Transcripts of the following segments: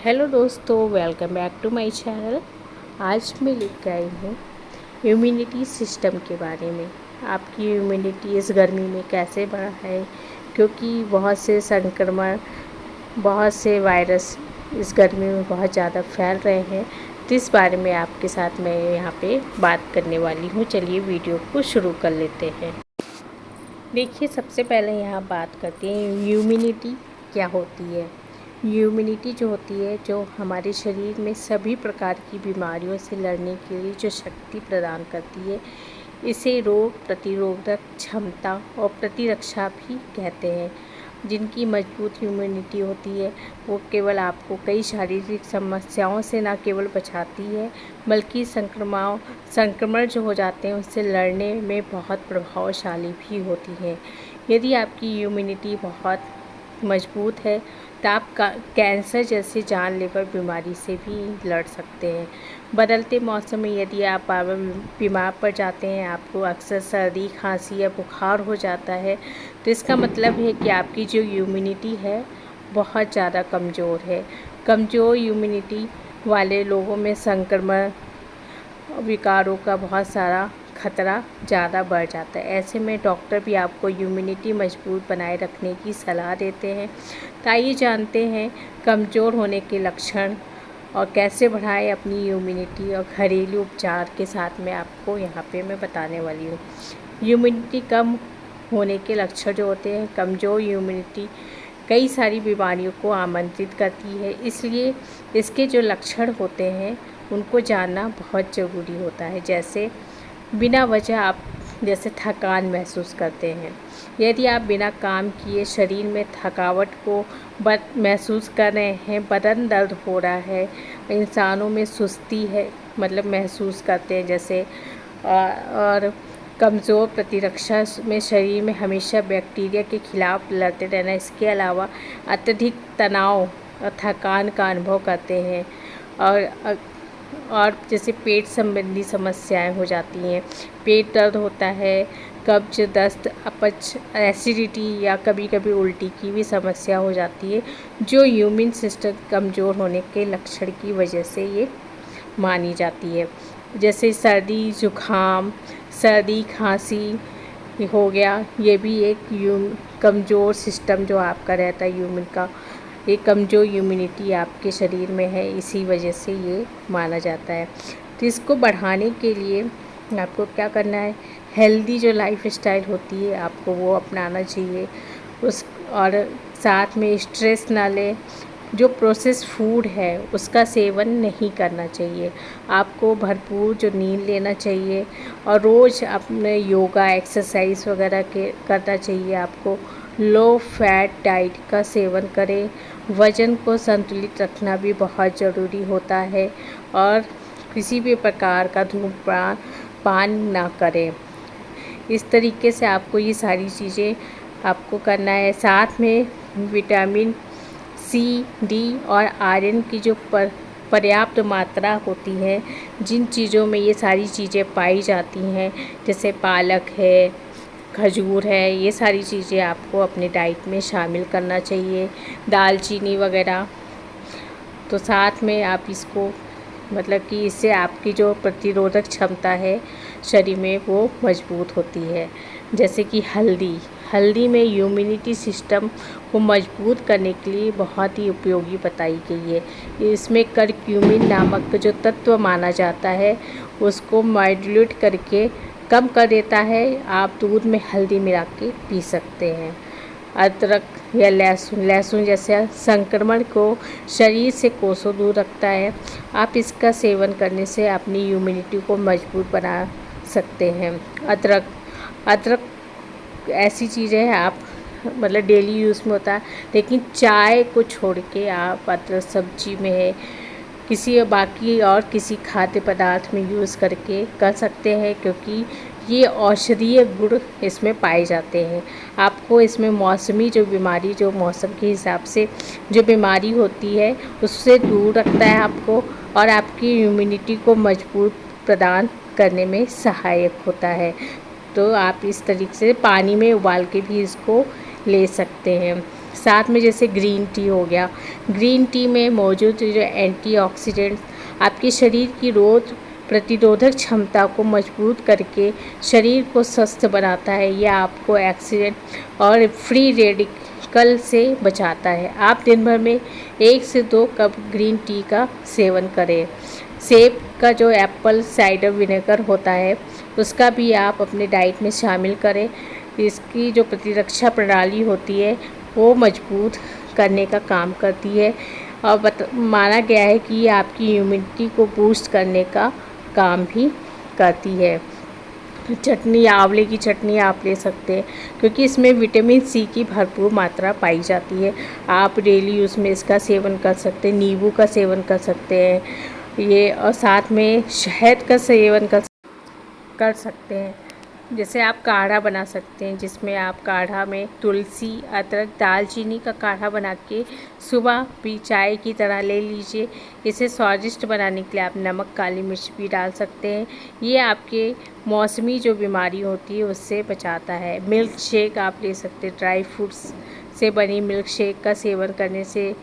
Hello दोस्तों, welcome back to my channel. आज मैं लेकर आई हूँ इम्यूनिटी सिस्टम के बारे में। आपकी इम्यूनिटी इस गर्मी में कैसे बढ़ा है, क्योंकि बहुत से संक्रमण, बहुत से वायरस इस गर्मी में बहुत ज़्यादा फैल रहे हैं। तो इस बारे में आपके साथ मैं यहाँ पे बात करने वाली हूँ। चलिए वीडियो को शुरू कर लेते हैं। देखिए, सबसे पहले यहाँ बात करते हैं इम्यूनिटी क्या होती है। इम्यूनिटी जो होती है, जो हमारे शरीर में सभी प्रकार की बीमारियों से लड़ने के लिए जो शक्ति प्रदान करती है, इसे रोग प्रतिरोधक क्षमता और प्रतिरक्षा भी कहते हैं। जिनकी मजबूत इम्यूनिटी होती है, वो केवल आपको कई शारीरिक समस्याओं से न केवल बचाती है, बल्कि संक्रमण जो हो जाते हैं उससे लड़ने में बहुत प्रभावशाली भी होती है। यदि आपकी इम्यूनिटी बहुत मजबूत है तो आप कैंसर जैसी जानलेवा बीमारी से भी लड़ सकते हैं। बदलते मौसम में यदि आप बीमार पड़ जाते हैं, आपको अक्सर सर्दी, खांसी या बुखार हो जाता है, तो इसका मतलब है कि आपकी जो इम्यूनिटी है बहुत ज़्यादा कमज़ोर है। कमज़ोर इम्यूनिटी वाले लोगों में संक्रमण विकारों का बहुत सारा खतरा ज़्यादा बढ़ जाता है। ऐसे में डॉक्टर भी आपको इम्यूनिटी मजबूत बनाए रखने की सलाह देते हैं। तो आइए जानते हैं कमज़ोर होने के लक्षण और कैसे बढ़ाएं अपनी इम्यूनिटी, और घरेलू उपचार के साथ में आपको यहाँ पे मैं बताने वाली हूँ। इम्यूनिटी कम होने के लक्षण जो होते हैं, कमज़ोर इम्यूनिटी कई सारी बीमारियों को आमंत्रित करती है, इसलिए इसके जो लक्षण होते हैं उनको जानना बहुत ज़रूरी होता है। जैसे बिना वजह आप जैसे थकान महसूस करते हैं, यदि आप बिना काम किए शरीर में थकावट को महसूस कर रहे हैं, बदन दर्द हो रहा है, इंसानों में सुस्ती है मतलब महसूस करते हैं जैसे, और कमज़ोर प्रतिरक्षा में शरीर में हमेशा बैक्टीरिया के खिलाफ लड़ते रहना। इसके अलावा अत्यधिक तनाव और थकान का अनुभव करते हैं, और जैसे पेट संबंधी समस्याएं हो जाती हैं, पेट दर्द होता है, कब्ज, दस्त, अपच, एसिडिटी या कभी कभी उल्टी की भी समस्या हो जाती है, जो इम्यून सिस्टम कमज़ोर होने के लक्षण की वजह से ये मानी जाती है। जैसे सर्दी, जुखाम, सर्दी, खांसी हो गया, ये भी एक कमज़ोर सिस्टम जो आपका रहता है इम्यून का, ये कमज़ोर इम्यूनिटी आपके शरीर में है, इसी वजह से ये माना जाता है। तो इसको बढ़ाने के लिए आपको क्या करना है, हेल्दी जो लाइफ स्टाइल होती है आपको वो अपनाना चाहिए। और साथ में स्ट्रेस ना लें, जो प्रोसेस फूड है उसका सेवन नहीं करना चाहिए। आपको भरपूर जो नींद लेना चाहिए, और रोज़ अपने योगा, एक्सरसाइज वगैरह करना चाहिए। आपको लो फैट डाइट का सेवन करें। वज़न को संतुलित रखना भी बहुत ज़रूरी होता है, और किसी भी प्रकार का धूम्रपान ना करें। इस तरीके से आपको ये सारी चीज़ें आपको करना है। साथ में विटामिन सी, डी और आयरन की जो पर्याप्त मात्रा होती है, जिन चीज़ों में ये सारी चीज़ें पाई जाती हैं, जैसे पालक है, खजूर है, ये सारी चीज़ें आपको अपने डाइट में शामिल करना चाहिए, दालचीनी वगैरह। तो साथ में आप इसको मतलब कि इससे आपकी जो प्रतिरोधक क्षमता है शरीर में वो मजबूत होती है। जैसे कि हल्दी में इम्यूनिटी सिस्टम को मजबूत करने के लिए बहुत ही उपयोगी बताई गई है। इसमें करक्यूमिन नामक जो तत्व माना जाता है उसको मॉड्यूलेट करके कम कर देता है। आप दूध में हल्दी मिला के पी सकते हैं। अदरक या लहसुन जैसे संक्रमण को शरीर से कोसों दूर रखता है। आप इसका सेवन करने से अपनी इम्यूनिटी को मजबूत बना सकते हैं। अदरक ऐसी चीज़ है, आप मतलब डेली यूज़ में होता है, लेकिन चाय को छोड़ के आप अदरक सब्जी में है, किसी खाद्य पदार्थ में यूज़ करके कर सकते हैं, क्योंकि ये औषधीय गुण इसमें पाए जाते हैं। आपको इसमें मौसमी जो बीमारी, जो मौसम के हिसाब से जो बीमारी होती है उससे दूर रखता है आपको, और आपकी इम्यूनिटी को मजबूत प्रदान करने में सहायक होता है। तो आप इस तरीके से पानी में उबाल के भी इसको ले सकते हैं। साथ में जैसे ग्रीन टी हो गया, ग्रीन टी में मौजूद जो एंटीऑक्सीडेंट्स आपके शरीर की रोग प्रतिरोधक क्षमता को मजबूत करके शरीर को स्वस्थ बनाता है। यह आपको एक्सीडेंट और फ्री रेडिकल से बचाता है। आप दिन भर में 1 से 2 कप ग्रीन टी का सेवन करें। सेब का जो एप्पल साइडर विनेगर होता है उसका भी आप अपने डाइट में शामिल करें। इसकी जो प्रतिरक्षा प्रणाली होती है वो मजबूत करने का काम करती है और माना गया है कि ये आपकी इम्यूनिटी को बूस्ट करने का काम भी करती है। चटनी, आंवले की चटनी आप ले सकते हैं क्योंकि इसमें विटामिन सी की भरपूर मात्रा पाई जाती है। आप डेली यूज़ में इसका सेवन कर सकते हैं। नींबू का सेवन कर सकते हैं ये, और साथ में शहद का सेवन कर सकते हैं। जैसे आप काढ़ा बना सकते हैं जिसमें आप काढ़ा में तुलसी, अदरक, दालचीनी का काढ़ा बना के सुबह भी चाय की तरह ले लीजिए। इसे स्वादिष्ट बनाने के लिए आप नमक, काली मिर्च भी डाल सकते हैं। ये आपके मौसमी जो बीमारी होती है उससे बचाता है। मिल्क शेक आप ले सकते हैं। ड्राई फ्रूट्स से बनी मिल्क शेक का सेवन करने से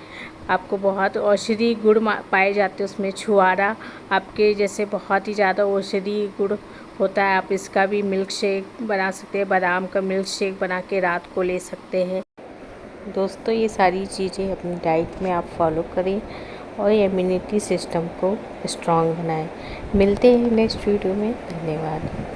आपको बहुत औषधि गुण पाए जाते हैं। उसमें छुआरा आपके जैसे बहुत ही ज़्यादा औषधि गुण होता है। आप इसका भी मिल्क शेक बना सकते हैं। बादाम का मिल्क शेक बना के रात को ले सकते हैं। दोस्तों, ये सारी चीज़ें अपनी डाइट में आप फॉलो करें और इम्यूनिटी सिस्टम को स्ट्रॉन्ग बनाएं। मिलते हैं नेक्स्ट वीडियो में। धन्यवाद।